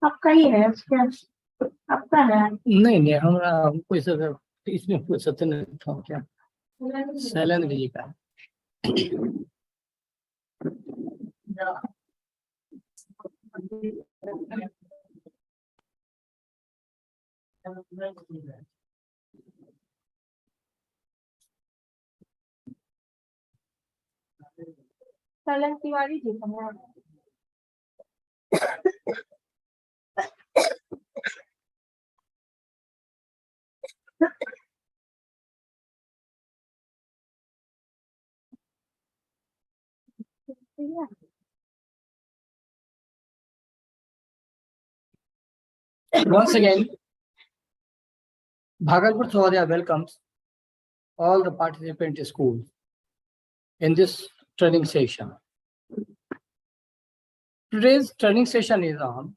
आपका ही है उसके आपका है नहीं नहीं हमारा कोई सब इसमें कोई सत्य नहीं था क्या शैलेंद्र जी का शैलेंद्र तिवारी जी का है। Once again, Bhagalpur Sahodaya welcomes all the participant schools in this training session. Today's training session is on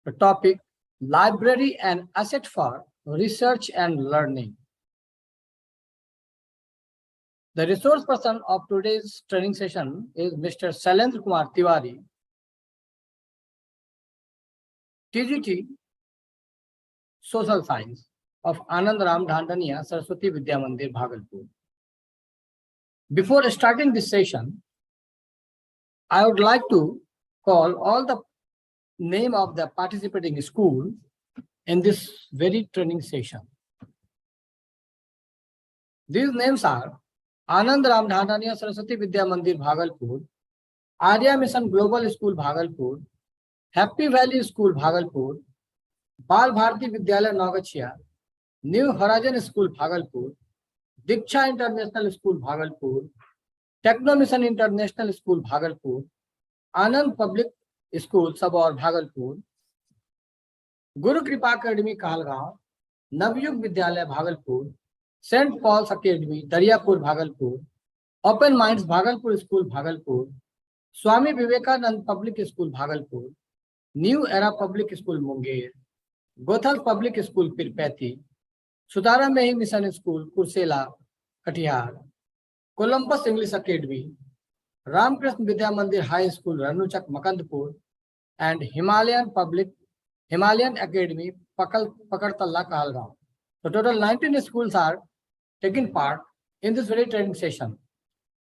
the topic Library and Asset for Research and Learning. The resource person of today's training session is Mr. Shailendra Kumar Tiwari, TGT Social Science of Anand Ram Dhandaniya Saraswati Vidya Mandir, Bhagalpur. Before starting this session, I would like to call all the name of the participating school in this very training session. These names are Anand Ram Dhandaniya Saraswati Vidya Mandir, Bhagalpur, Arya Mission Global School, Bhagalpur, Happy Valley School, Bhagalpur, Bal Bharati Vidyalaya, Naugachia, New Horizon School, Bhagalpur, Diksha International School, Bhagalpur, Techno Mission International School, Bhagalpur, Anand Public School, Sabaur, Bhagalpur, Guru Kripa Academy, Kahalgaon, Navyug Vidyalaya, Bhagalpur, St. Paul's Academy, Daryapur, Bhagalpur, Open Minds Bhagalpur School, Bhagalpur, Swami Vivekanand Public School, Bhagalpur, New Era Public School, Munger, Gothal Public School, Pirpati, Sudara Mehi Mission School, Kursela, Katihar, Columbus English Academy, Ramkrishna Vidya Mandir High School, Ranuchak, Makandpur, and Himalayan Academy, Pakartalla, Kahalgaon. So total 19 schools are taking part in this very training session.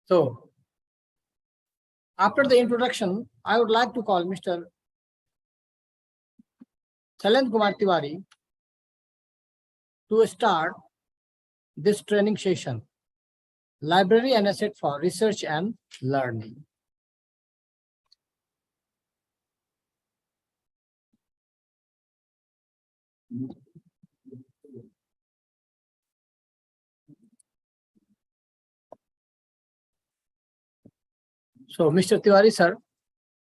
So after the introduction, I would like to call Mr. Shailendra Kumar Tiwari to start this training session, Library and Asset for Research and Learning. So, Mr. Tiwari, sir,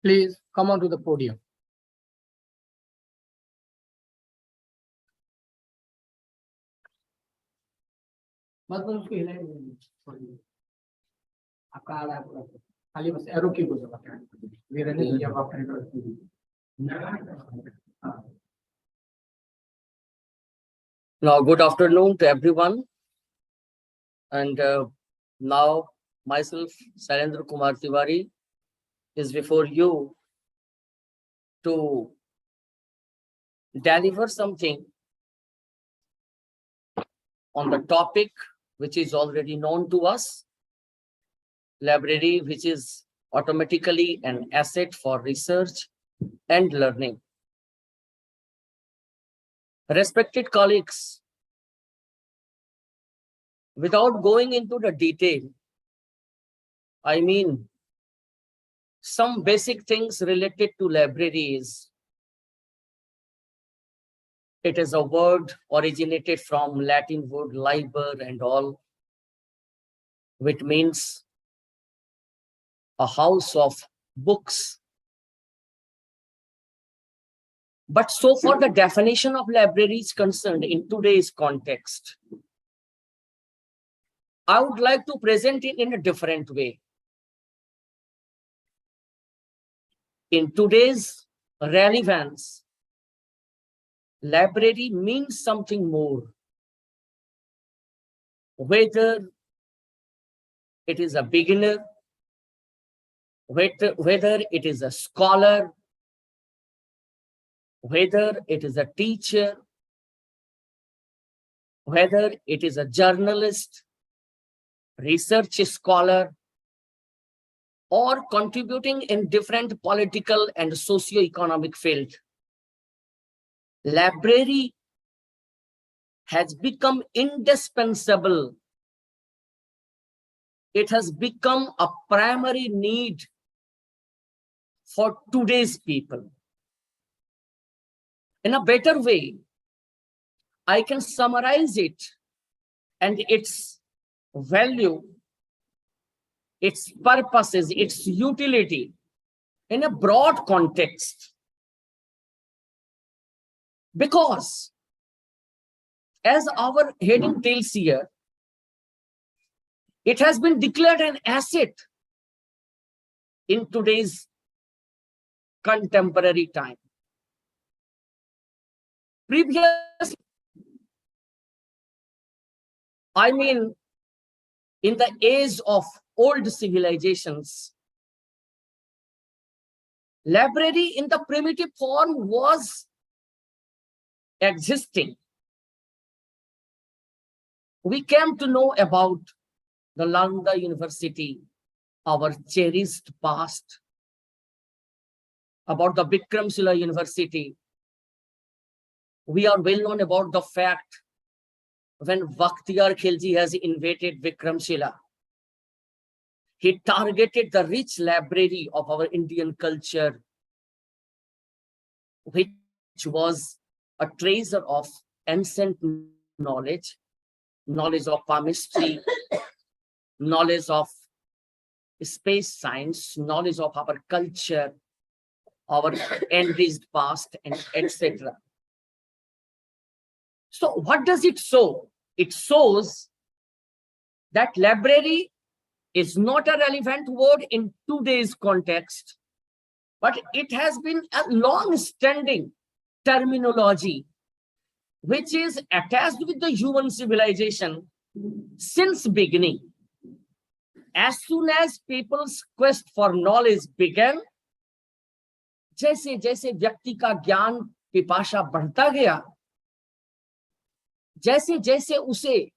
please come onto the podium. Now, good afternoon to everyone. And now, myself, Shailendra Kumar Tiwari, is before you to deliver something on the topic which is already known to us, library, which is automatically an asset for research and learning. Respected colleagues, without going into the detail, I mean, some basic things related to libraries. It is a word originated from Latin word liber and all, which means a house of books. But so far the definition of library is concerned in today's context, I would like to present it in a different way. In today's relevance, library means something more. Whether it is a beginner, whether it is a scholar, whether it is a teacher, whether it is a journalist, research scholar, or contributing in different political and socio-economic field. Library has become indispensable. It has become a primary need for today's people. In a better way, I can summarize it and its value, its purposes, its utility in a broad context. Because as our heading tells here, it has been declared an asset in today's contemporary time. Previously, I mean, in the age of old civilizations, library in the primitive form was existing. We came to know about the Nalanda University, our cherished past, about the Vikramshila University. We are well known about the fact when Bakhtiyar Khilji has invaded Vikramshila, he targeted the rich library of our Indian culture, which was a treasure of ancient knowledge, knowledge of palmistry, knowledge of space science, knowledge of our culture, our enriched past, and etc. So what does it show? It shows that library is not a relevant word in today's context, but it has been a long-standing terminology which is attached with the human civilization since beginning. As soon as people's quest for knowledge began, जैसे जैसे व्यक्ति का ज्ञान पिपाशा बढ़ता गया, जैसे जैसे उसे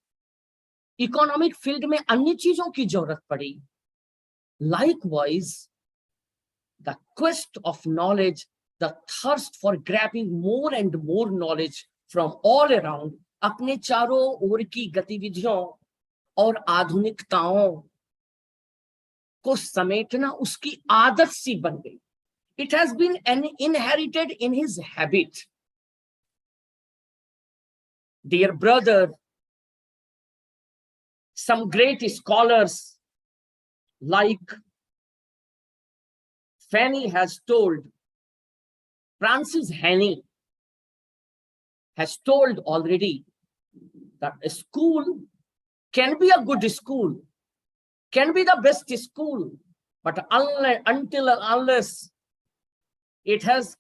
इकोनॉमिक फील्ड में अन्य चीजों की जरूरत पड़ी, likewise the quest of knowledge, the thirst for grabbing more and more knowledge from all around, अपने चारों ओर की गतिविधियों और आधुनिकताओं को समेटना उसकी आदत सी बन गई. It has been inherited in his habit. Dear brother, some great scholars like Fanny has told, Francis Henny has told already that a school can be a good school, can be the best school, but unless it has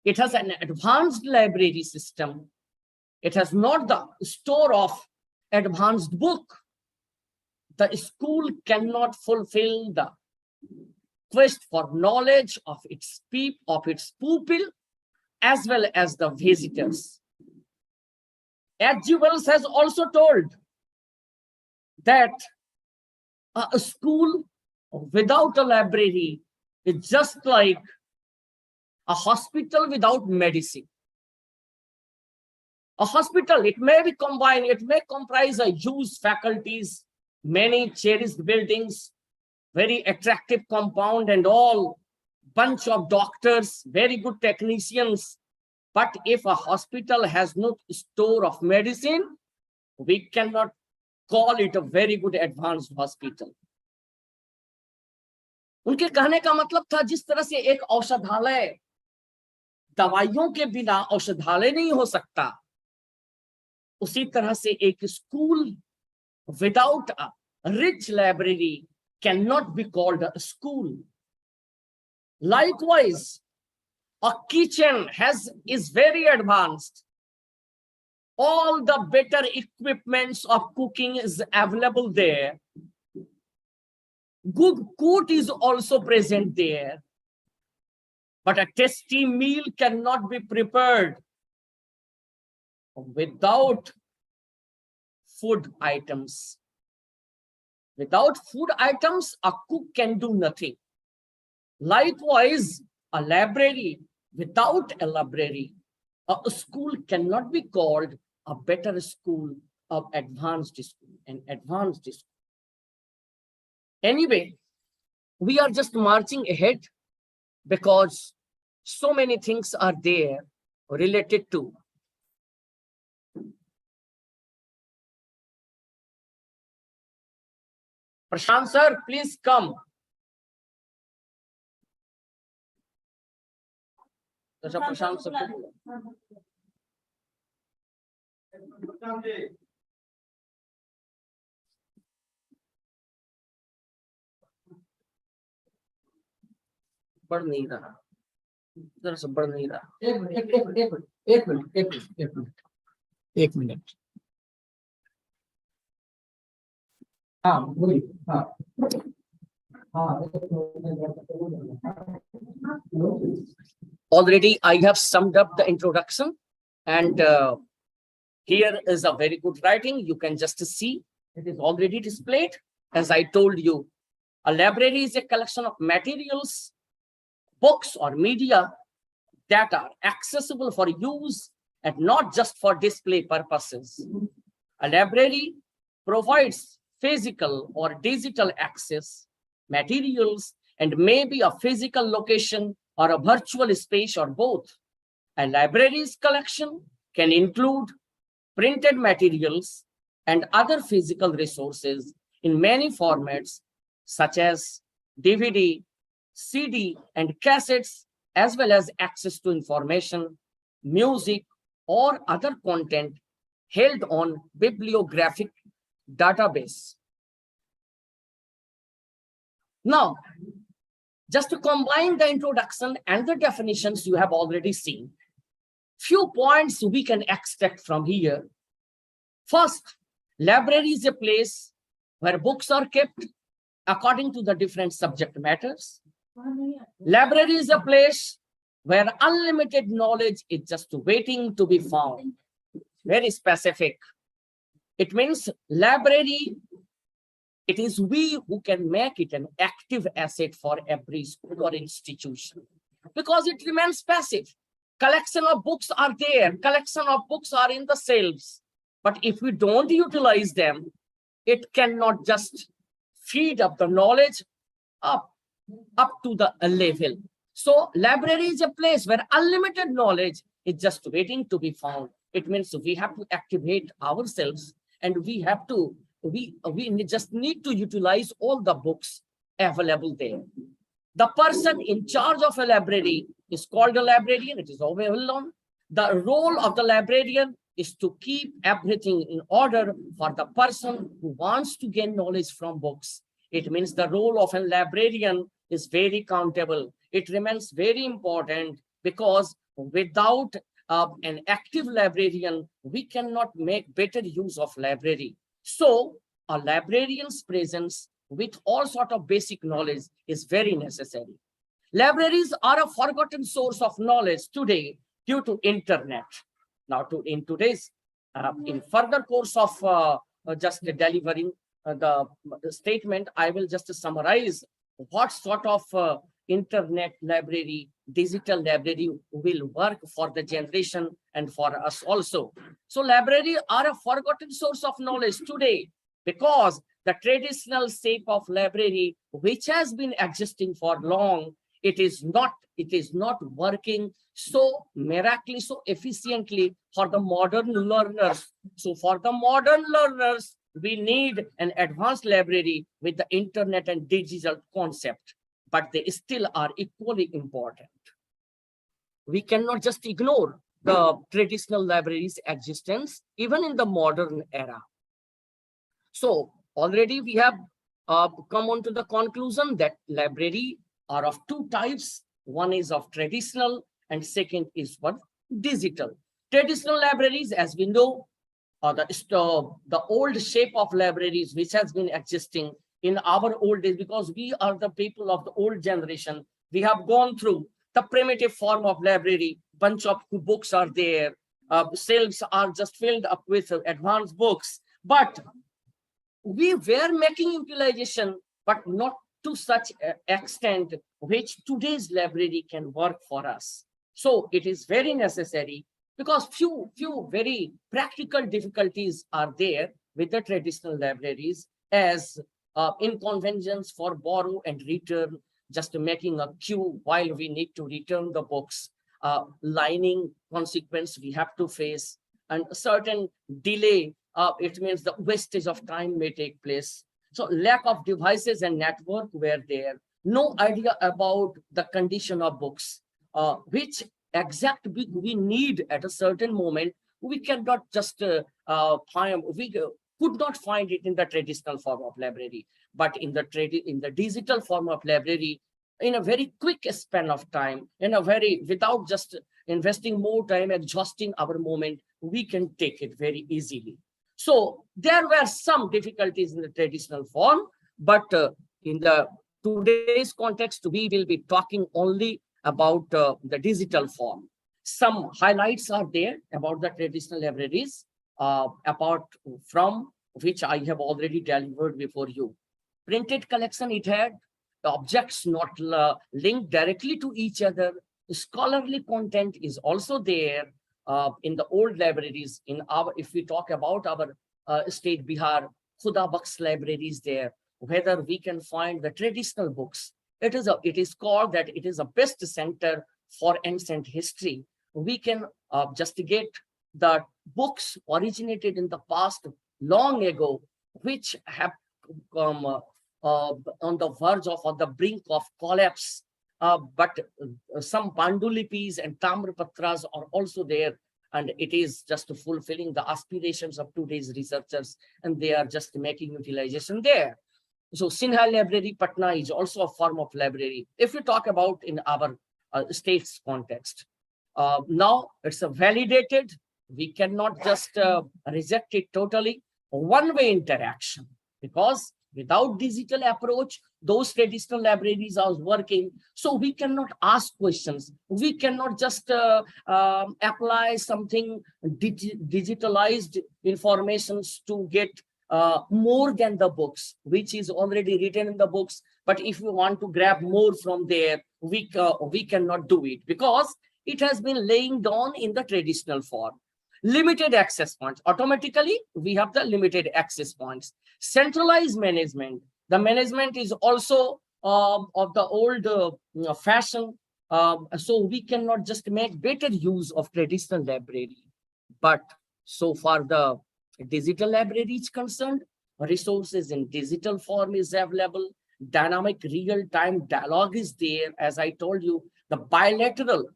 it has an advanced library system, it has not the store of advanced book, the school cannot fulfill the quest for knowledge of its pupil as well as the visitors. H.G. Wells has also told that a school without a library is just like a hospital without medicine. A hospital, it may be combined, it may comprise a huge faculties, many cherished buildings, very attractive compound and all, bunch of doctors, very good technicians. But if a hospital has no store of medicine, we cannot call it a very good advanced hospital. उनके कहने का मतलब था, जिस तरह से एक औषधालय दवाइयों के बिना औषधालय नहीं हो सकता, उसी तरह से एक school without a rich library cannot be called a school. Likewise, a kitchen is very advanced. All the better equipments of cooking is available there. Good cook is also present there. But a tasty meal cannot be prepared without food items. Without food items, a cook can do nothing. Likewise, a library without a library, a school cannot be called a better school of advanced school, an advanced school. Anyway, we are just marching ahead because so many things are there related to Prashant sir, please come. Prashant sir. बढ़ नहीं रहा, जरा सा बढ़ नहीं रहा। एक minute. हाँ बोलिए। हाँ Already I have summed up the introduction, and here is a very good writing. You can just see it is already displayed. As I told you, a library is a collection of materials, books or media that are accessible for use and not just for display purposes. A library provides physical or digital access, materials, and maybe a physical location or a virtual space or both. A library's collection can include printed materials and other physical resources in many formats, such as DVD, CD, and cassettes, as well as access to information, music, or other content held on bibliographic database. Now, just to combine the introduction and the definitions you have already seen, few points we can extract from here. First, library is a place where books are kept according to the different subject matters. Library is a place where unlimited knowledge is just waiting to be found. Very specific. It means library, it is we who can make it an active asset for every school or institution, because it remains passive. Collection of books are there, collection of books are in the shelves, but if we don't utilize them, it cannot just feed up the knowledge up to the level. So library is a place where unlimited knowledge is just waiting to be found. It means we have to activate ourselves, and we just need to utilize all the books available there. The person in charge of a library is called a librarian. It is always well known. The role of the librarian is to keep everything in order for the person who wants to gain knowledge from books. It means the role of a librarian is very countable. It remains very important, because without an active librarian, we cannot make better use of library. So a librarian's presence with all sort of basic knowledge is very necessary. Libraries are a forgotten source of knowledge today due to internet. Now, in today's, in further course of just delivering the statement, I will just summarize what sort of internet library, digital library will work for the generation and for us also. So library are a forgotten source of knowledge today, because the traditional shape of library, which has been existing for long, it is not working so miraculously, so efficiently for the modern learners. So for the modern learners, we need an advanced library with the internet and digital concept, but they still are equally important. We cannot just ignore the traditional library's existence, even in the modern era. So already we have come on to the conclusion that library are of two types. One is of traditional and second is what? Digital. Traditional libraries, as we know, are the old shape of libraries which has been existing in our old days, because we are the people of the old generation. We have gone through the primitive form of library. Bunch of books are there. Shelves are just filled up with advanced books. But we were making utilization, but not to such extent which today's library can work for us. So it is very necessary, because few very practical difficulties are there with the traditional libraries, as inconvenience for borrow and return, just making a queue while we need to return the books, lining consequence we have to face, and a certain delay. It means the wastage of time may take place. So lack of devices and network were there. No idea about the condition of books, which exact book we need at a certain moment. We cannot just find. We could not find it in the traditional form of library, but in the digital form of library, in a very quick span of time, without just investing more time, exhausting our moment, we can take it very easily. So there were some difficulties in the traditional form, but in the today's context, we will be talking only about the digital form. Some highlights are there about the traditional libraries, apart from which I have already delivered before you. Printed collection, it had objects not linked directly to each other. Scholarly content is also there. In the old libraries, if we talk about our state Bihar, Khuda Bakhsh libraries there, whether we can find the traditional books. It is called that it is a best center for ancient history. We can just get the books originated in the past long ago, which have come on the verge of, on the brink of collapse. But some Pandulipis and Tamrapatras are also there, and it is just fulfilling the aspirations of today's researchers, and they are just making utilization there. So Sinha Library, Patna is also a form of library, if we talk about in our state's context. Now it's a validated, we cannot just reject it totally. One-way interaction, because without digital approach, those traditional libraries are working. So we cannot ask questions. We cannot just apply something digitalized informations to get more than the books, which is already written in the books. But if we want to grab more from there, we cannot do it, because it has been laying down in the traditional form. Limited access points. Automatically, we have the limited access points. Centralized management. The management is also of the old fashion. So we cannot just make better use of traditional library. But so far the digital library is concerned, resources in digital form is available. Dynamic real-time dialogue is there. As I told you, the bilateral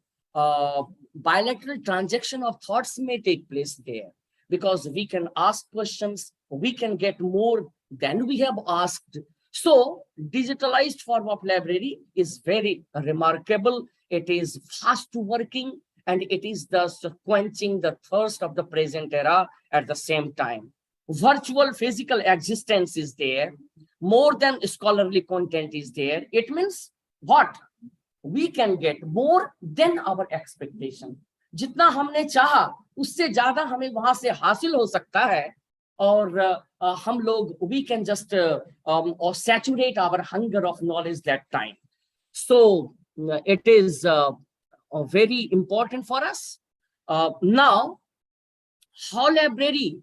transaction of thoughts may take place there, because we can ask questions, we can get more than we have asked. So digitalized form of library is very remarkable. It is fast working, and it is thus quenching the thirst of the present era at the same time. Virtual physical existence is there. More than scholarly content is there. It means what? We can get more than our expectation. जितना हमने चाहा उससे ज्यादा हमें वहां से हासिल हो सकता है, और हम लोग we can just or saturate our hunger of knowledge that time. So it is very important for us. Now, how library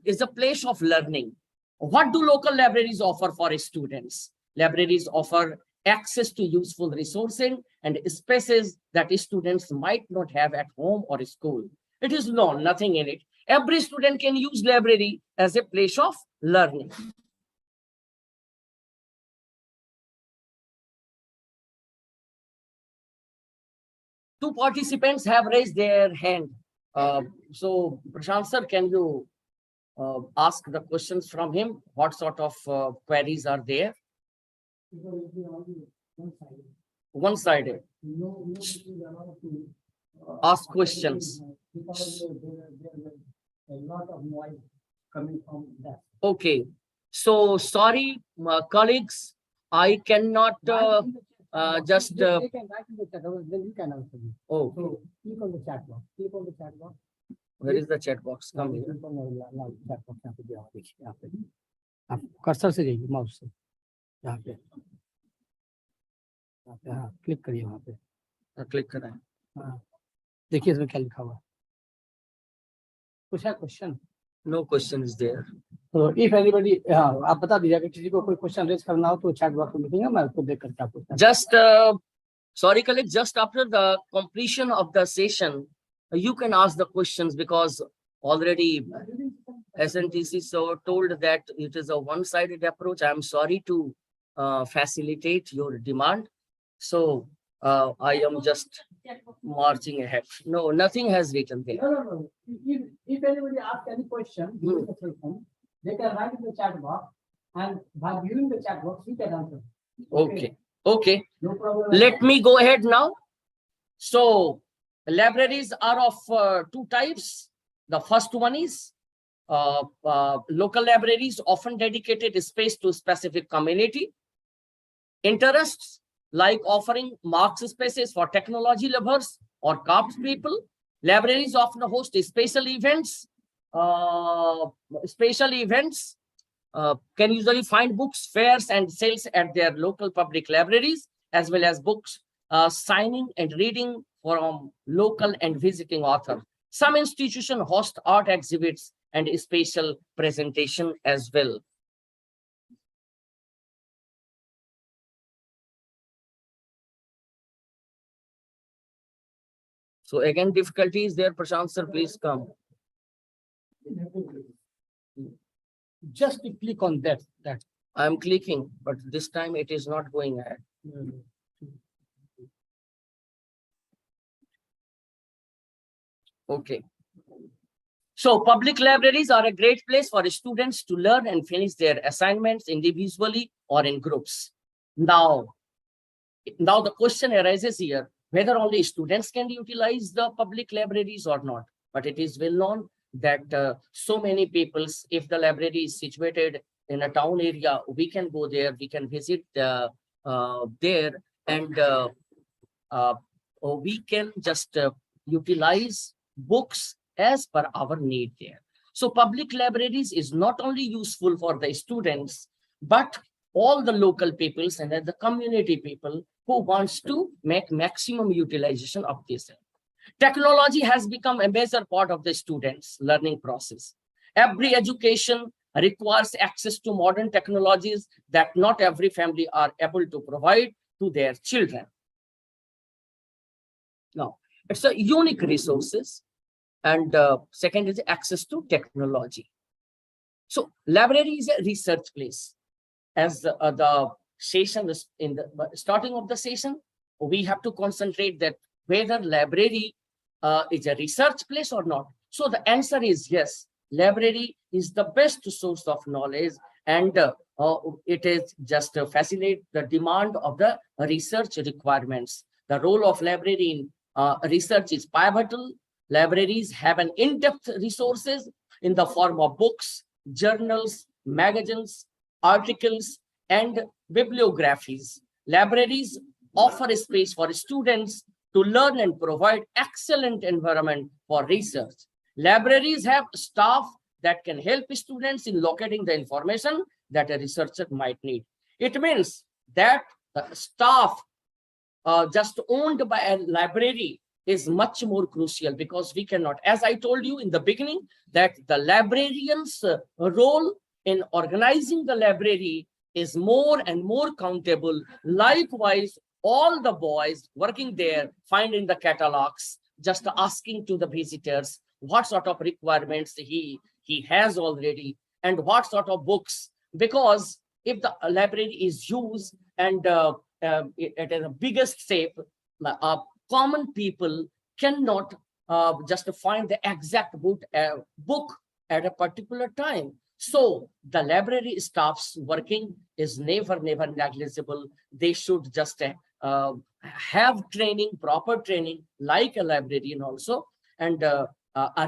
is a place of learning. What do local libraries offer for students? Libraries offer access to useful resources and spaces that students might not have at home or school. It is nothing in it. Every student can use library as a place of learning. Two participants have raised their hand. So Prashant sir, can you ask the questions from him? What sort of queries are there? One-sided. Ask questions. Because there's a lot of noise coming from that. Okay. So sorry, colleagues, I cannot. Just They can write in the chat, then you can answer me. oh, So click on the chat box. Click on the chat box. where is the chat box? Come here. Click on the chat box. यहाँ पे दिया हुआ देखिए यहाँ पे आप cursor से जाइए माउस से यहाँ पे हाँ क्लिक करिए वहाँ पे Click करें. हाँ देखिए इसमें क्या लिखा हुआ है कुछ है question No question is there. तो इफ एनीबॉडी हाँ आप बता दीजिए अगर किसी को कोई क्वेश्चन रेज करना हो तो चैट बॉक्स में लिखेंगे मैं उसको देख करके आपको Just sorry, colleague. Just after the completion of the session, you can ask the questions because already SNTC so told that it is a one-sided approach. I am sorry to facilitate your demand. So I am just marching ahead. No, nothing has written there. No. If anybody asks any question during the session, they can write in the chat box, and by viewing the chat box, we can answer. Okay. Okay. No problem. Let me go ahead now. So libraries are of two types. The first one is local libraries, often dedicated space to specific community interests, like offering marks spaces for technology lovers or craft people. Libraries often host special events. Can usually find books, fairs, and sales at their local public libraries, as well as books, signing and reading from local and visiting authors. Some institutions host art exhibits and special presentation as well. So again, difficulty is there. Prashant sir, please come. Just click on that. I am clicking, but this time it is not going ahead. Okay. So public libraries are a great place for students to learn and finish their assignments individually or in groups. Now the question arises here, whether only students can utilize the public libraries or not. But it is well known that so many people, if the library is situated in a town area, we can go there, we can visit there, and we can just utilize books as per our need there. So public libraries is not only useful for the students, but all the local peoples and the community people who wants to make maximum utilization of this. Technology has become a major part of the students' learning process. Every education requires access to modern technologies that not every family are able to provide to their children. Now, it's a unique resources, and second is access to technology. So library is a research place. As the session is in the starting of the session, we have to concentrate that whether library is a research place or not. So the answer is yes. Library is the best source of knowledge, and it is just to facilitate the demand of the research requirements. The role of library in research is pivotal. Libraries have an in-depth resources in the form of books, journals, magazines, articles, and bibliographies. Libraries offer a space for students to learn and provide excellent environment for research. Libraries have staff that can help students in locating the information that a researcher might need. It means that the staff just owned by a library is much more crucial, because we cannot, as I told you in the beginning, that the librarian's role in organizing the library is more and more countable. Likewise, all the boys working there finding the catalogs, just asking to the visitors what sort of requirements he has already and what sort of books. Because if the library is used and it is the biggest step, common people cannot just find the exact book at a particular time. So the library staff's working is never negligible. They should just have training, proper training, like a librarian also. And a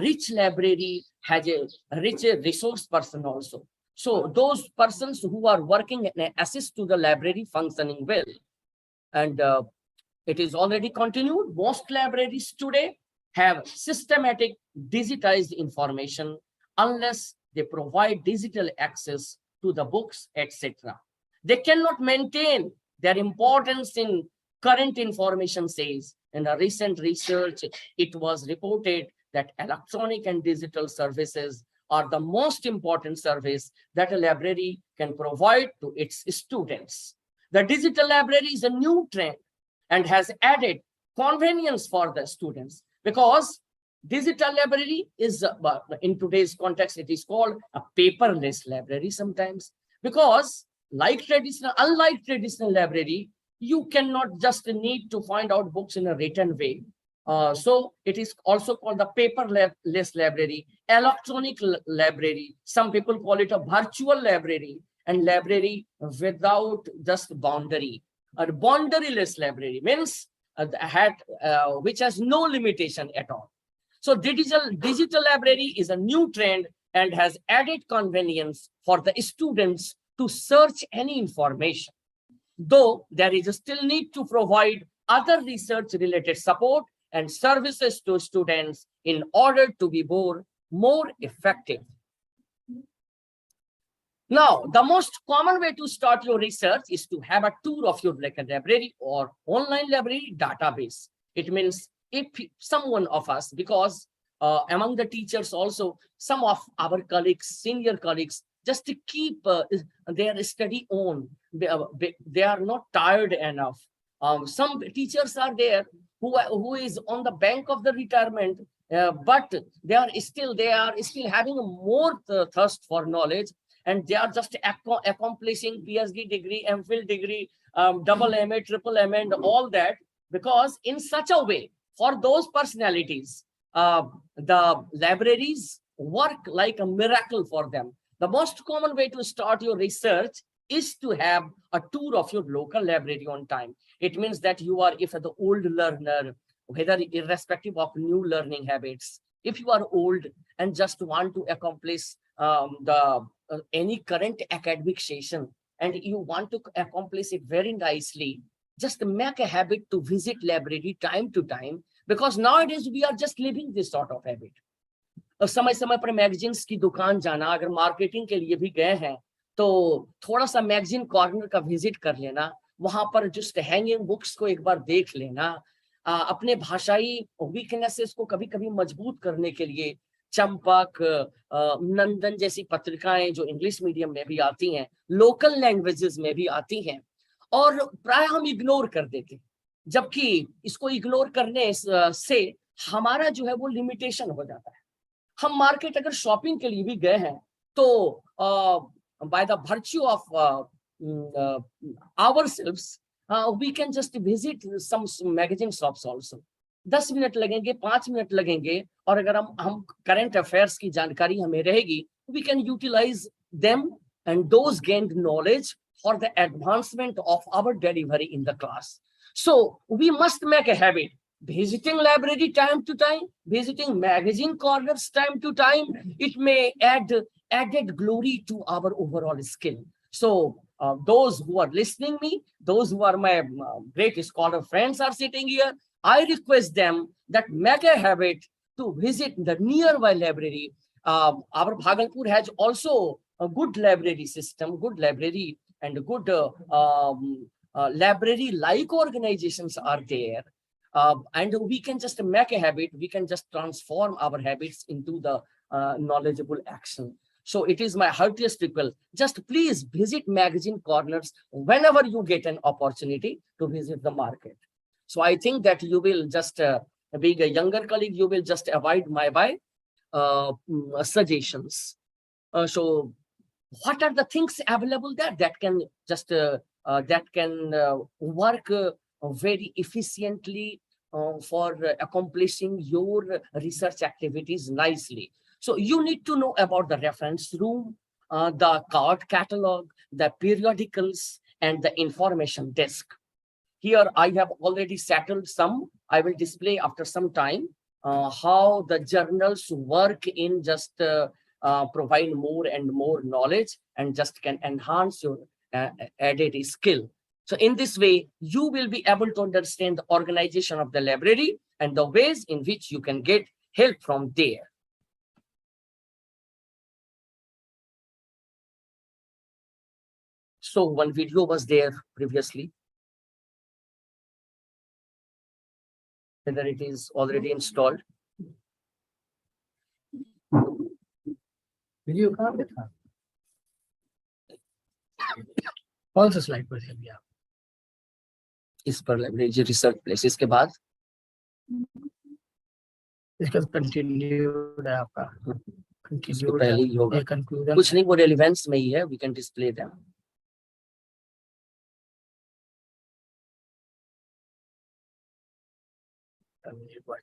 rich library has a rich resource person also. So those persons who are working and assist to the library functioning well. and it is already continued. Most libraries today have systematic digitized information unless they provide digital access to the books, etc. They cannot maintain their importance in current information says. In a recent research, it was reported that electronic and digital services are the most important service that a library can provide to its students. The digital library is a new trend and has added convenience for the students, because digital library is, in today's context, it is called a paperless library sometimes, because unlike traditional library, you cannot just need to find out books in a written way. So it is also called the paperless library, electronic library. Some people call it a virtual library, and library without just boundary. A boundaryless library means which has no limitation at all. So digital library is a new trend and has added convenience for the students to search any information. Though there is still need to provide other research related support and services to students in order to be more effective. Now, the most common way to start your research is to have a tour of your library or online library database. It means if someone of us, because among the teachers also, some of our colleagues, senior colleagues, just to keep their study on, they are not tired enough. Some teachers are there who is on the bank of the retirement, but they are still having a more thirst for knowledge, and they are just accomplishing PhD degree, MPhil degree, double MA, triple MA, and all that, because in such a way, for those personalities, the libraries work like a miracle for them. The most common way to start your research is to have a tour of your local library on time. It means that you are, if the old learner, whether irrespective of new learning habits, if you are old and just want to accomplish any current academic session and you want to accomplish it very nicely, just make a habit to visit library time to time, because nowadays we are just living this sort of habit. समय समय पर magazines की दुकान जाना, अगर marketing के लिए भी गए हैं तो थोड़ा सा मैगजीन कॉर्नर का विजिट कर लेना, वहां पर जस्ट हैंगिंग बुक्स को एक बार देख लेना, अपने भाषाई वीकनेसेस को कभी कभी मजबूत करने के लिए चंपक, नंदन जैसी पत्रिकाएं जो इंग्लिश मीडियम में भी आती हैं, लोकल लैंग्वेजेस में भी आती हैं, और प्राय हम इग्नोर कर देते हैं, जबकि इसको इग्नोर करने से हमारा जो है वो लिमिटेशन हो जाता है। हम मार्केट अगर शॉपिंग के लिए भी गए हैं तो by the virtue of ourselves we can just visit some magazine shops also. 10 minute लगेंगे, 5 मिनट लगेंगे, और अगर हम करंट अफेयर्स की जानकारी हमें रहेगी, we can utilize them and those gained knowledge for the advancement of our delivery in the class. So we must make a habit visiting library time to time, visiting magazine corners time to time. It may add added glory to our overall skill. So those who are listening me, those who are my great scholar friends are sitting here, I request them that make a habit to visit the nearby library. Our Bhagalpur has also a good library system, good library, and good library-like organizations are there. And we can just make a habit, we can just transform our habits into the knowledgeable action. So it is my heartiest request, just please visit magazine corners whenever you get an opportunity to visit the market. So I think that you will just, being a younger colleague, you will just avoid my suggestions. So what are the things available there that can just, work very efficiently for accomplishing your research activities nicely? So you need to know about the reference room, the card catalog, the periodicals, and the information desk. Here I have already settled some. I will display after some time how the journals work in just provide more and more knowledge and just can enhance your added skill. So in this way, you will be able to understand the organization of the library and the ways in which you can get help from there. So one video was there previously. Whether it is already installed. Video कहाँ पे था? कौन सा slide पर थे अभी आप? इस पर लाइब्रेरी रिसर्च प्लेस, इसके बाद इसका कंटिन्यूड है आपका, इसके कंटिन्यूड पहले ही होगा, कंक्लूजन कुछ नहीं, वो रेलिवेंस में ही है, वी कैन डिस्प्ले देम।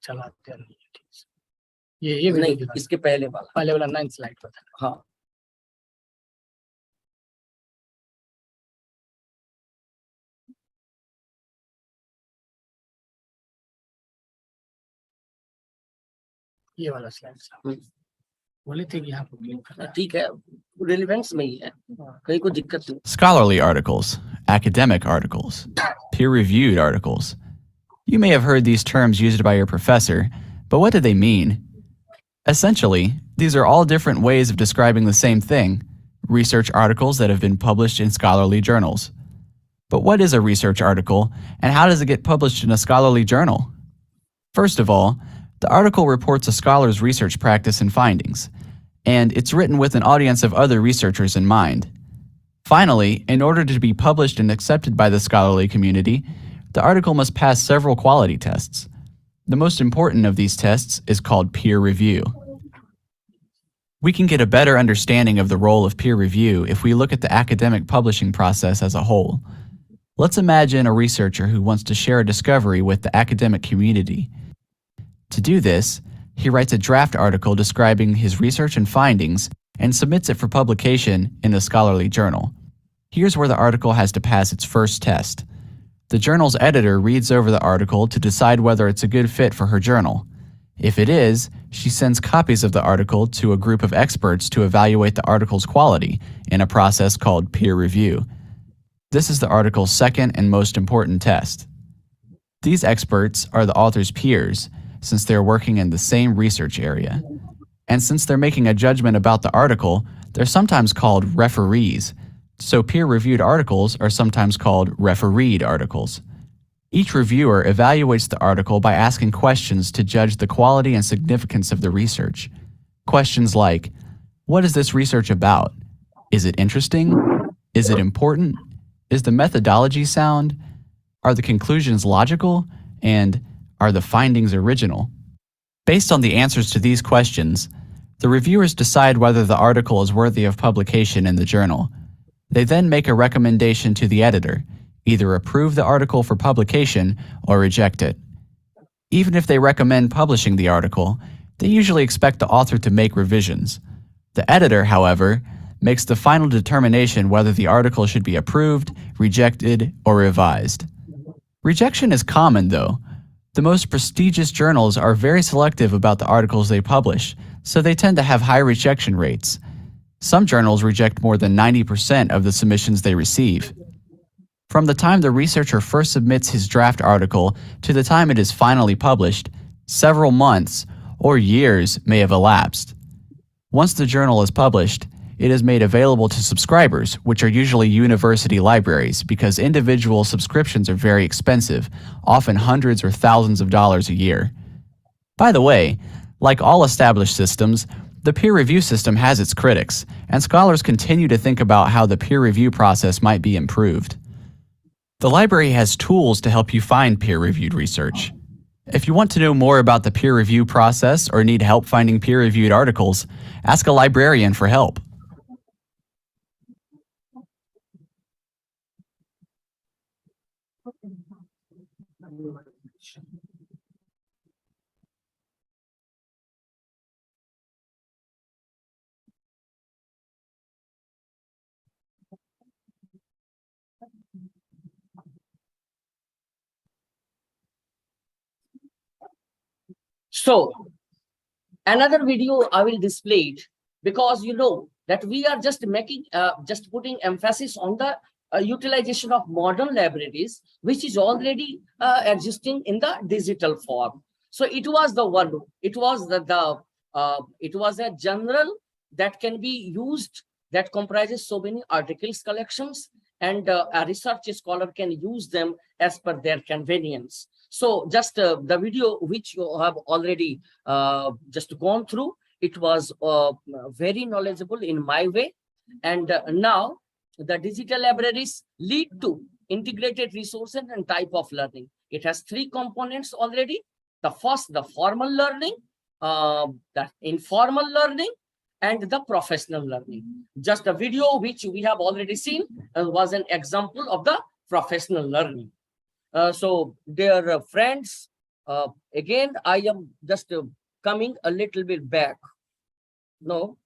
चलाते हैं ये नहीं, वीडियो इसके पहले वाला 9 स्लाइड पर था। हाँ, ये वाला स्लाइड बोले थे कि यहाँ पर क्लिक करना है। ठीक है, रेलिवेंस में ही है, कहीं कोई दिक्कत नहीं। Scholarly articles, academic articles, peer-reviewed articles. You may have heard these terms used by your professor, but what do they mean? Essentially, these are all different ways of describing the same thing, research articles that have been published in scholarly journals. But what is a research article, and how does it get published in a scholarly journal? First of all, the article reports a scholar's research practice and findings, and it's written with an audience of other researchers in mind. Finally, in order to be published and accepted by the scholarly community, the article must pass several quality tests. The most important of these tests is called peer review. We can get a better understanding of the role of peer review if we look at the academic publishing process as a whole. Let's imagine a researcher who wants to share a discovery with the academic community. To do this, he writes a draft article describing his research and findings and submits it for publication in a scholarly journal. Here's where the article has to pass its first test. The journal's editor reads over the article to decide whether it's a good fit for her journal. If it is, she sends copies of the article to a group of experts to evaluate the article's quality in a process called peer review. This is the article's second and most important test. These experts are the author's peers, since they're working in the same research area. And since they're making a judgment about the article, they're sometimes called referees. So peer-reviewed articles are sometimes called refereed articles. Each reviewer evaluates the article by asking questions to judge the quality and significance of the research. Questions like, what is this research about? Is it interesting? Is it important? Is the methodology sound? Are the conclusions logical? And are the findings original? Based on the answers to these questions, the reviewers decide whether the article is worthy of publication in the journal. They then make a recommendation to the editor, either approve the article for publication or reject it. Even if they recommend publishing the article, they usually expect the author to make revisions. The editor, however, makes the final determination whether the article should be approved, rejected, or revised. Rejection is common, though. The most prestigious journals are very selective about the articles they publish, so they tend to have high rejection rates. Some journals reject more than 90% of the submissions they receive. From the time the researcher first submits his draft article to the time it is finally published, several months or years may have elapsed. Once the journal is published, it is made available to subscribers, which are usually university libraries, because individual subscriptions are very expensive, often hundreds or thousands of dollars a year. By the way, like all established systems, the peer review system has its critics, and scholars continue to think about how the peer review process might be improved. The library has tools to help you find peer-reviewed research. If you want to know more about the peer review process or need help finding peer-reviewed articles, ask a librarian for help. So another video I will display it, because you know that we are just making just putting emphasis on the utilization of modern libraries, which is already existing in the digital form. So it was the one, it was it was a journal that can be used, that comprises so many articles collections, and a research scholar can use them as per their convenience. So just the video which you have already just gone through, it was very knowledgeable in my way. And now the digital libraries lead to integrated resources and type of learning. It has three components already. The first, the formal learning, the informal learning, and the professional learning. Just a video which we have already seen was an example of the professional learning. So dear friends, again, I am just coming a little bit back. No,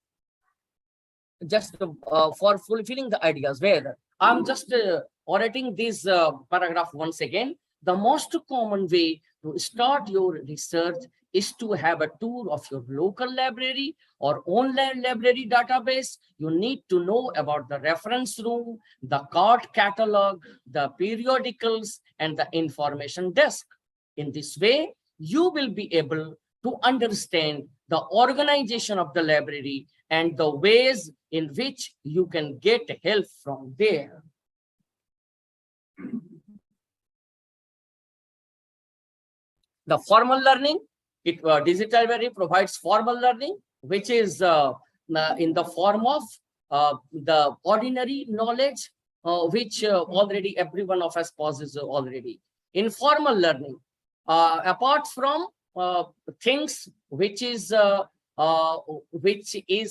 just for fulfilling the ideas, where I'm just orating this paragraph once again. The most common way to start your research is to have a tour of your local library or online library database. You need to know about the reference room, the card catalog, the periodicals, and the information desk. In this way, you will be able to understand the organization of the library and the ways in which you can get help from there. The formal learning, digital library provides formal learning, which is in the form of the ordinary knowledge, which already every one of us possesses already. Informal learning, apart from things which is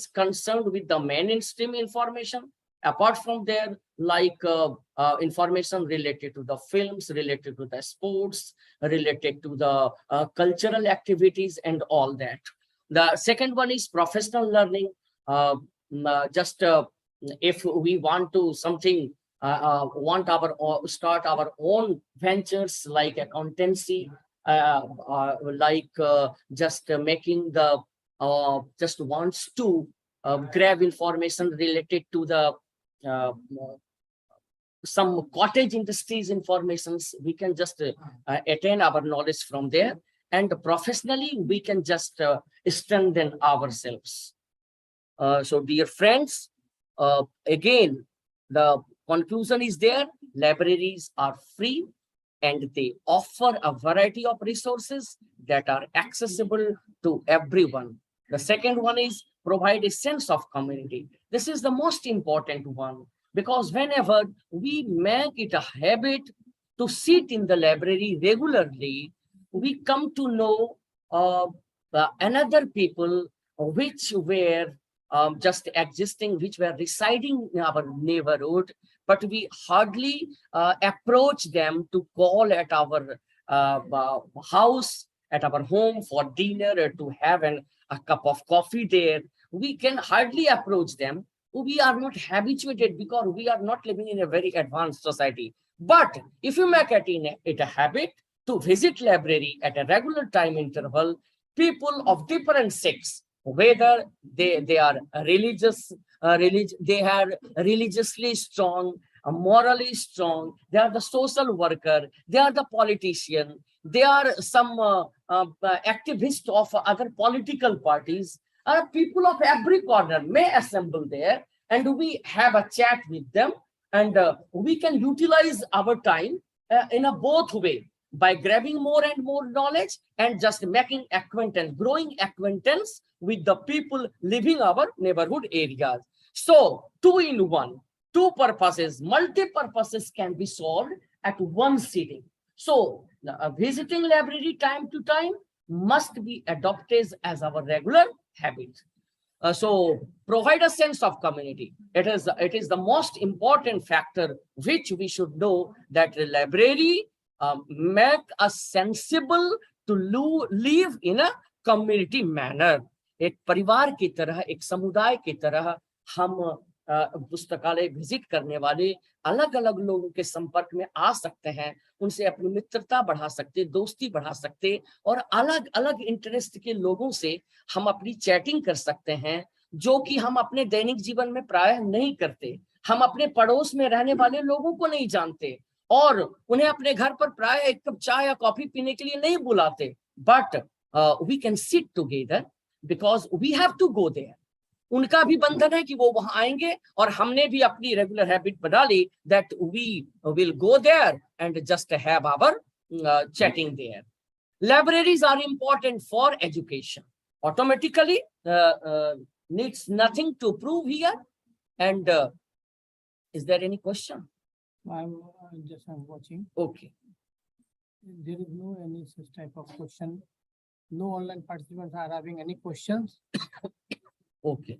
concerned with the mainstream information, apart from there, like information related to the films, related to the sports, related to the cultural activities and all that. The second one is professional learning. If we want to something, start our own ventures like accountancy, making the just wants to grab information related to the some cottage industries informations, we can just attain our knowledge from there, and professionally we can just strengthen ourselves. So dear friends, again, the conclusion is there: libraries are free and they offer a variety of resources that are accessible to everyone. The second one is provide a sense of community. This is the most important one, because whenever we make it a habit to sit in the library regularly, we come to know another people which were just existing, which were residing in our neighborhood, but we hardly approach them to call at our house, at our home for dinner, or to have a cup of coffee there. We can hardly approach them. We are not habituated because we are not living in a very advanced society. But if you make it a habit to visit library at a regular time interval, people of different sects, whether they are religious, they are religiously strong, morally strong, they are the social worker, they are the politician, they are some activists of other political parties, people of every corner may assemble there, and we have a chat with them, and we can utilize our time in a both way, by grabbing more and more knowledge and just making acquaintance, growing acquaintance with the people living our neighborhood areas. So 2 in 1, 2 purposes, multi-purposes can be solved at one sitting. So visiting library time to time must be adopted as our regular habit. So provide a sense of community. It is the most important factor which we should know, that the library make us sensible to live in a community manner. एक परिवार की तरह, एक समुदाय की तरह हम पुस्तकालय विजिट करने वाले अलग अलग लोगों के संपर्क में आ सकते हैं, उनसे अपनी मित्रता बढ़ा सकते, दोस्ती बढ़ा सकते, और अलग अलग इंटरेस्ट के लोगों से हम अपनी चैटिंग कर सकते हैं, जो कि हम अपने दैनिक जीवन में प्रायः नहीं करते। हम अपने पड़ोस में रहने वाले लोगों को नहीं जानते और उन्हें अपने घर पर प्राय एक कप चाय या कॉफी पीने के लिए नहीं बुलाते, but we can sit together because we have to go there. उनका भी बंधन है कि वो वहां आएंगे और हमने भी अपनी रेगुलर हैबिट बना ली that we will go there and just have our chatting there. Libraries are important for education. Automatically, needs nothing to prove here. And is there any question? I'm watching. Okay. There is no any such type of question. No online participants are having any questions. Okay.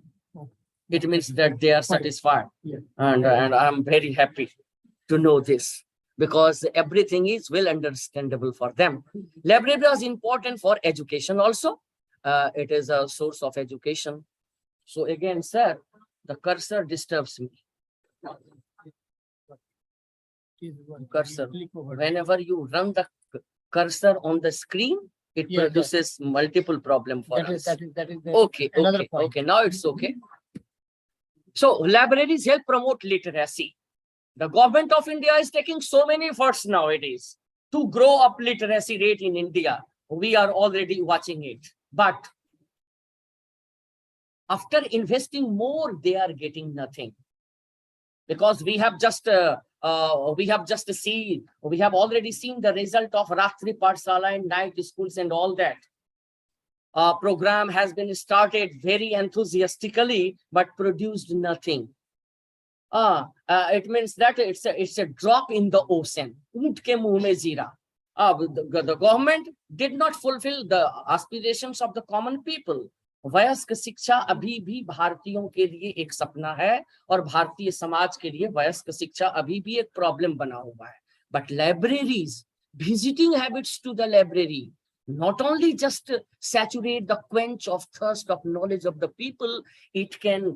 It means that they are satisfied. Yeah. And I'm very happy to know this, because everything is well understandable for them. Library is important for education also. It is a source of education. So again, sir, the cursor disturbs me. Cursor. Whenever you run the cursor on the screen, it Yeah, produces multiple problem for us. That is the Okay, another okay, point. okay. Now it's okay. So libraries help promote literacy. The government of India is taking so many efforts nowadays to grow up literacy rate in India. We are already watching it. But after investing more, they are getting nothing. Because we have already seen the result of Ratri Pathshala and night schools and all that. Program has been started very enthusiastically, but produced nothing. It means that it's a drop in the ocean. ऊंट के मुंह में जीरा. The government did not fulfill the aspirations of the common people. वयस्क शिक्षा अभी भी भारतीयों के लिए एक सपना है और भारतीय समाज के लिए वयस्क शिक्षा अभी भी एक प्रॉब्लम बना हुआ है. But libraries, visiting habits to the library, not only just saturate the quench of thirst of knowledge of the people, it can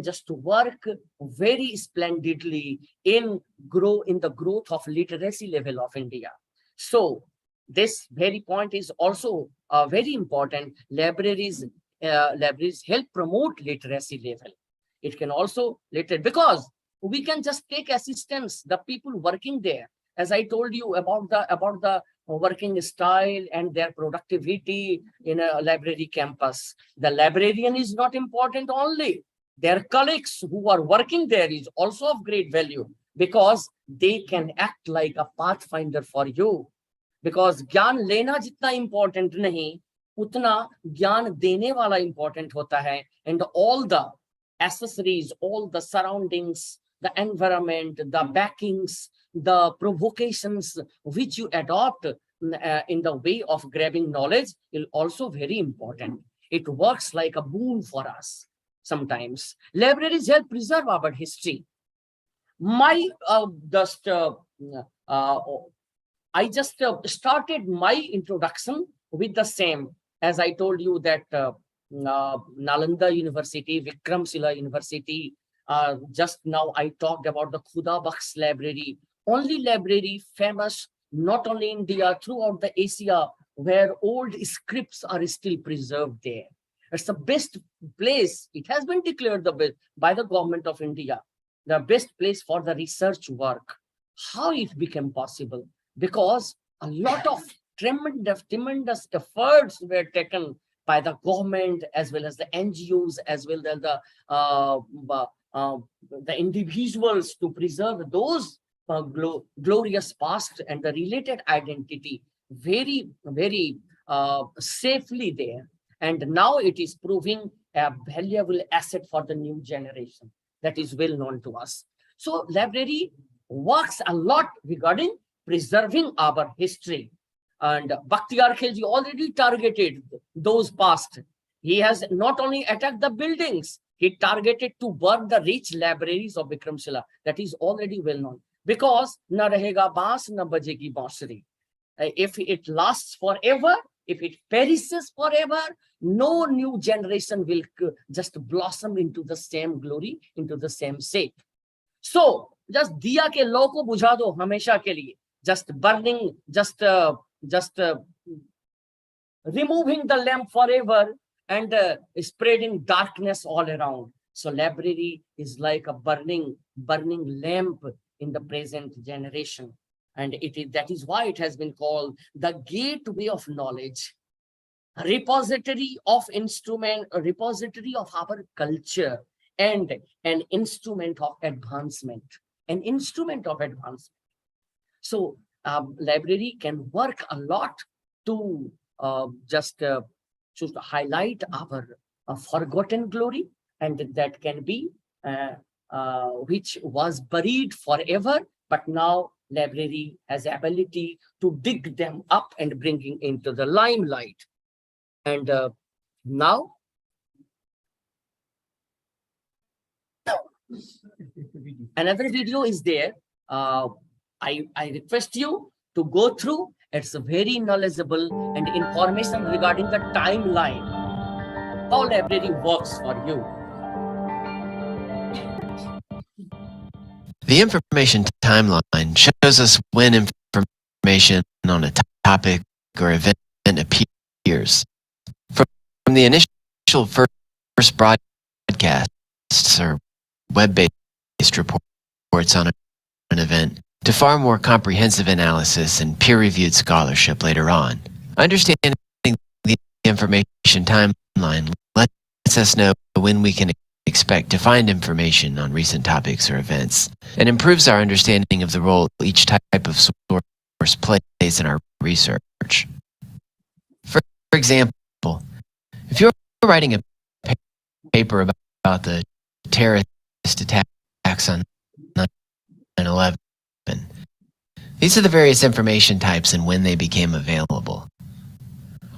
just work very splendidly in the growth of literacy level of India. So this very point is also very important. Libraries help promote literacy level. It can also later, because we can just take assistance, the people working there. As I told you about the working style and their productivity in a library campus. The librarian is not important only. Their colleagues who are working there is also of great value, because they can act like a pathfinder for you. Because ज्ञान लेना जितना important नहीं, उतना ज्ञान देने वाला important होता है. And all the accessories, all the surroundings, the environment, the backings, the provocations which you adopt in the way of grabbing knowledge is also very important. It works like a boon for us sometimes. Libraries help preserve our history. I just started my introduction with the same, as I told you that Nalanda University, Vikramshila University, just now I talked about the Khuda Bakhsh Library, only library famous not only in India, throughout the Asia, where old scripts are still preserved there. It's the best place. It has been declared the best by the government of India, the best place for the research work. How it became possible? Because a lot of tremendous efforts were taken by the government, as well as the NGOs, as well as the individuals, to preserve those glorious past and the related identity very, very safely there. And now it is proving a valuable asset for the new generation that is well known to us. So library works a lot regarding preserving our history. And Bakhtiyar Khilji already targeted those past. He has not only attacked the buildings, he targeted to burn the rich libraries of Vikramshila. That is already well known. Because na rahega baas, na bajegi bansuri. If it lasts forever, if it perishes forever, no new generation will just blossom into the same glory, into the same shape. So just diya ke law ko bujha do hamesha ke liye. Just burning, just removing the lamp forever and spreading darkness all around. So library is like a burning lamp in the present generation. And that is why it has been called the gateway of knowledge, a repository of a repository of our culture, and an instrument of advancement. An instrument of advancement. So library can work a lot to just to highlight our forgotten glory, and that can be which was buried forever, but now library has ability to dig them up and bringing into the limelight. And now another video is there. I request you to go through. It's very knowledgeable and information regarding the timeline, how library works for you. The information timeline shows us when information on a topic or event appears. From the initial first broadcasts or web-based reports on an event to far more comprehensive analysis and peer-reviewed scholarship later on. Understanding the information timeline lets us know when we can expect to find information on recent topics or events, and improves our understanding of the role each type of source plays in our research. For example, if you're writing a paper about the terrorist attacks on 9/11, these are the various information types and when they became available.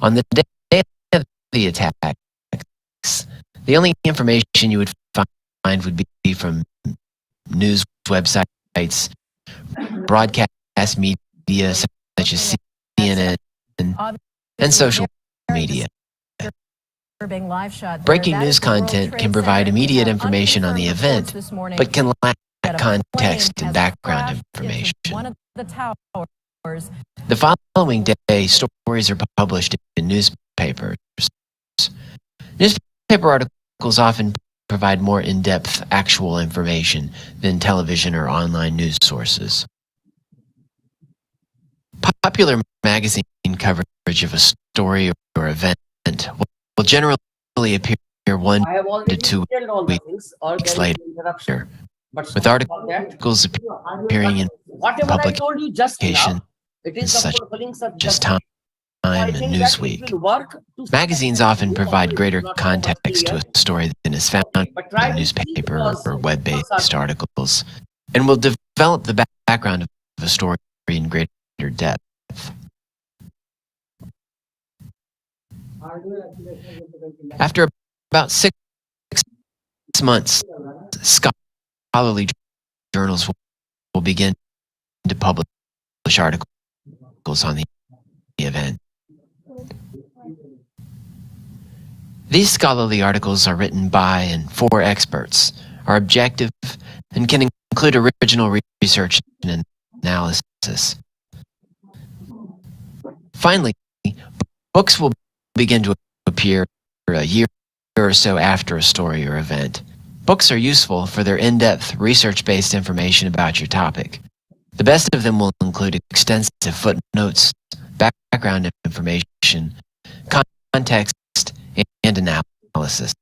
On the day of the attacks, the only information you would find would be from news websites, broadcast media such as CNN, and social media. Breaking news content can provide immediate information on the event, but can lack context and background information. The following day, stories are published in newspapers. Newspaper articles often provide more in-depth actual information than television or online news sources. Popular magazine coverage of a story or event will generally appear 1 to 2 weeks later, with articles appearing in publications such as Time and Newsweek. Magazines often provide greater context to a story than is found in a newspaper or web-based articles, and will develop the background of a story in greater depth. After about 6 months, scholarly journals will begin to publish articles on the event. These scholarly articles are written by and for experts, are objective, and can include original research and analysis. Finally, books will begin to appear a year or so after a story or event. Books are useful for their in-depth, research-based information about your topic. The best of them will include extensive footnotes, background information, context, and analysis.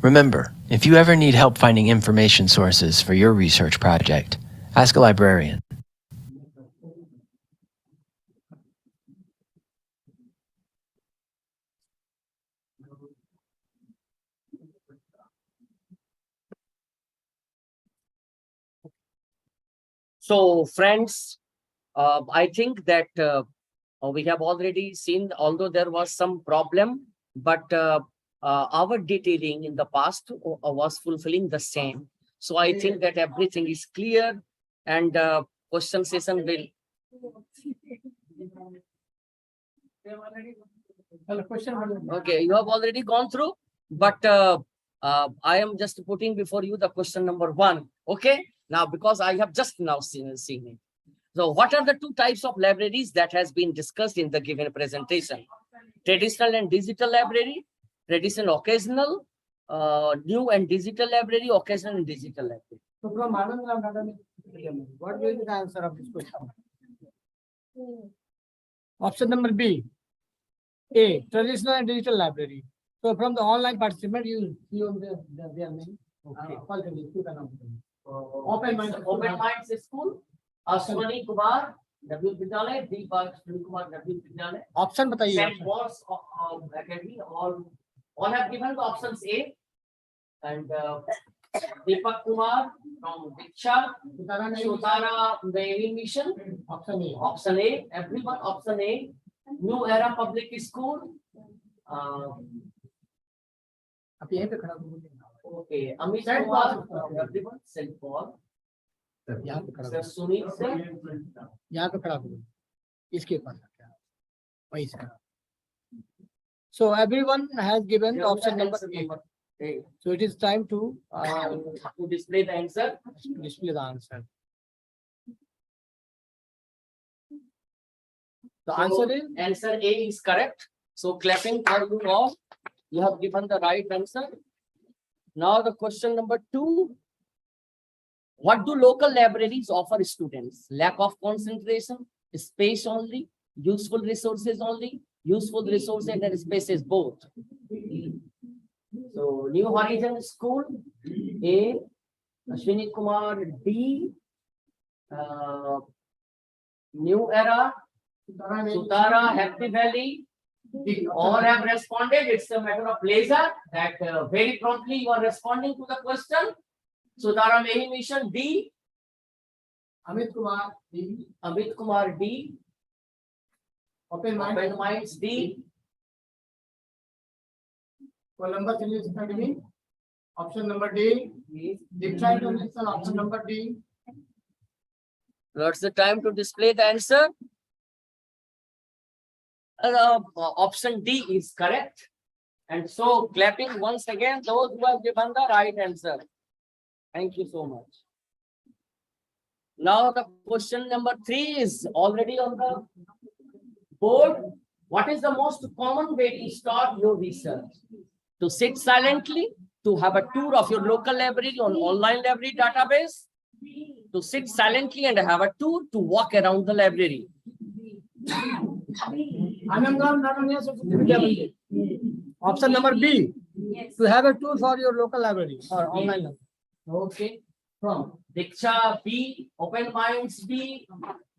Remember, if you ever need help finding information sources for your research project, ask a librarian. So friends, I think that we have already seen, although there was some problem, but our detailing in the past was fulfilling the same. So I think that everything is clear, and question session will. Okay, you have already gone through, but I am just putting before you the question number 1. Okay, now because I have just now seen it. So what are the 2 types of libraries that has been discussed in the given presentation? Traditional and digital library traditional occasional, new and digital library, occasional and digital library. So from Anand Ram Dhana, what will be the answer of this question? Option number B. A. Traditional and digital library. So from the online participant, you see on their name. Okay. Open mind. Open Minds School, Ashwani Kumar, W. Vidyalaya, Deepak Kumar, W. Vidyalaya. Option बताइए. St. Paul's Academy, all have given the options A. And Deepak Kumar from Diksha, Sutara Mary Mission, Option A. option A, everyone option A. New Era Public School, आप यहीं पे खड़ा हो बोलिए. okay, Amit St. Kumar, Paul. everyone, St. Paul, यहाँ पे खड़ा Sir हो. Sunil sir, यहाँ पे खड़ा हो बोलिए. इसके पास क्या? वहीं से खड़ा. So everyone has given option number A. A. So it is time to To display the answer. display the answer. The So, answer is answer A is correct. So clapping for you all. You have given the right answer. Now the question number 2. What do local libraries offer students? Lack of concentration, space only, useful resources only, useful resources and spaces both. So New Horizon School, A, Ashwini Kumar, D, New Era, Sutara, Happy Valley, all have responded. It's a matter of pleasure that very promptly you are responding to the question. Sutara Mehi Mission, D, Amit Kumar, D. Amit Kumar, D, Open mind. Open Minds, D, Columbus English Academy. Option number D. Diksha International. Option number D. What's the time to display the answer? Option D is correct. And so clapping once again those who have given the right answer. Thank you so much. Now the question number 3 is already on the board. What is the most common way to start your research? To sit silently, to have a tour of your local library on online library database, to sit silently and have a tour, to walk around the library. Anand Ram Dhana Saraswati Vidya Mandir. Option number B. To have a tour for your local library or online library. Okay. From Diksha B, Open Minds B,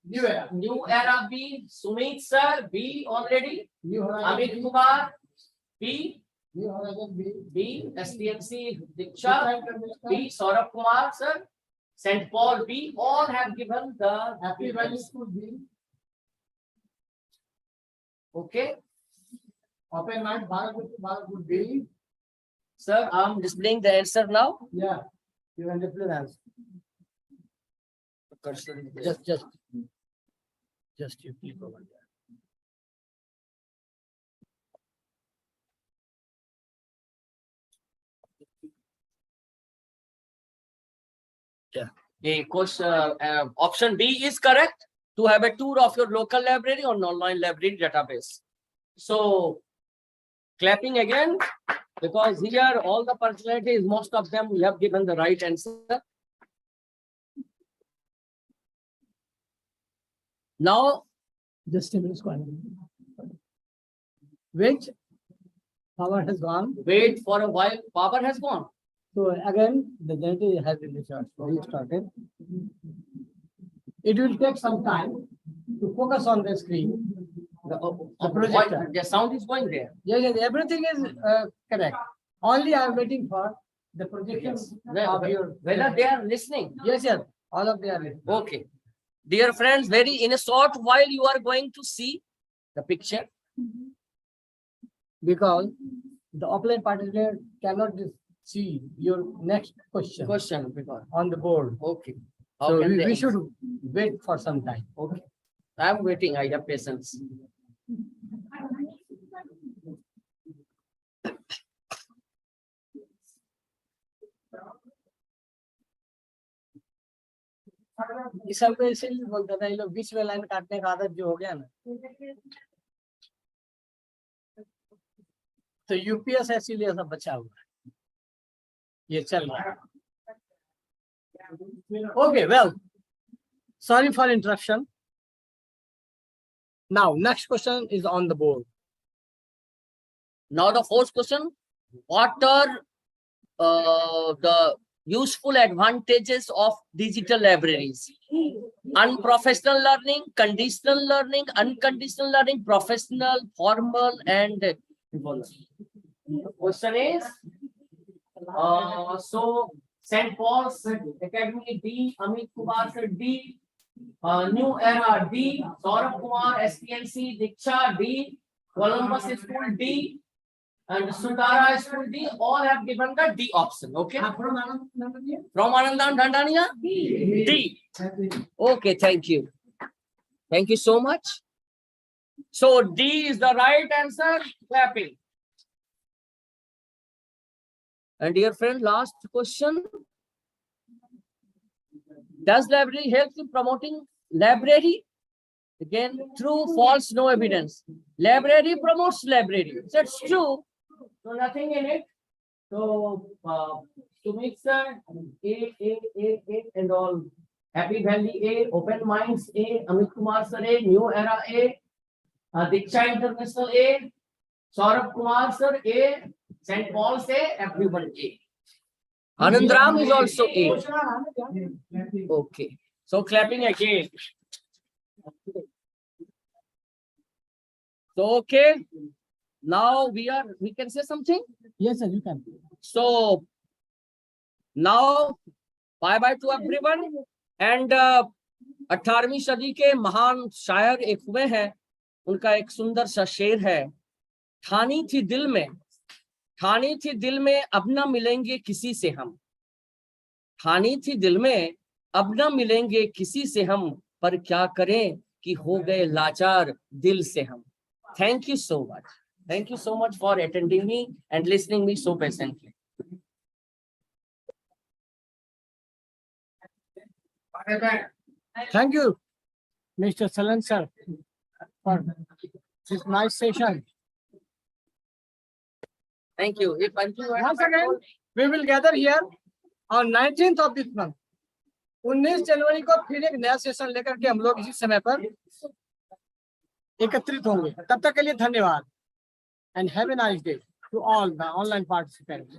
New Era. New Era B, Sumit sir B already, New Horizon Amit B. Kumar B, New Horizon B. B, STMC Diksha Diksha International. B, Saurabh Kumar sir, St. Paul B, all have given the Happy Valley School B. Okay. Open mind. Bhagalpur B. Sir, I'm displaying the answer now. Yeah. You can display the answer. Just you click over there. A question, option B is correct. To have a tour of your local library or online library database. So, clapping again, because here all the personalities, most of them, we have given the right answer. Now, Just a minute. Which power has gone. wait for a while. Power has gone. So again, the generator has been restarted. It will take some time to focus on the screen. The projector. The sound is going there. Yes, everything is correct. Only I am waiting for the projection of your. Whether they are listening. Yes, all of them are listening. Okay. Dear friends, very in a short while you are going to see the picture. Because the offline participant cannot see your next question Because on the board. okay. So can they we answer? should wait for some time. Okay. I am waiting. I have patience. ये सब को इसीलिए बोलते थे ये लोग बीच में line काटने का आदत जो हो गया ना तो यूपीएस इसीलिए सब बचा हुआ है, ये चल रहा है. Okay, well, sorry for interruption. Now, next question is on the board. Now the fourth question, what are the useful advantages of digital libraries? Unprofessional learning, conditional learning, unconditional learning, professional, formal, and the question is, so St. Paul's Academy D, Amit Kumar sir D, New Era D, Saurabh Kumar SPNC, Diksha D, Columbus School D, and Sundara School D, all have given the D option. Okay. From Anandam Dandania? D. Okay, thank you. Thank you so much. So D is the right answer. Clapping. And dear friend, last question. Does library help in promoting library? Again, true, false, no evidence. Library promotes library. That's true. So nothing in it. So Sumit sir, A, and all. Happy Valley A, Open Minds A, Amit Kumar sir A, New Era A, Diksha International A, Saurabh Kumar sir A, St. Paul's A, everyone A. Anandram is also A. Okay. So clapping again. So okay. Now we can say something. Yes, sir, you can. So now bye bye to everyone. And 18वीं सदी के महान शायर एक हुए हैं, उनका एक सुंदर सा शेर है, ठानी थी दिल में अब न मिलेंगे किसी से हम, ठानी थी दिल में अब न मिलेंगे किसी से हम, पर क्या करें कि हो गए लाचार दिल से हम. Thank you so much. Thank you so much for attending me and listening me so patiently. Thank you. Mr. Salan sir, for this nice session. Thank you. If Once again, we will gather here on 19th of this month. 19 जनवरी को फिर एक नया session लेकर के हम लोग इसी समय पर एकत्रित होंगे. तब तक के लिए धन्यवाद. And have a nice day to all the online participants.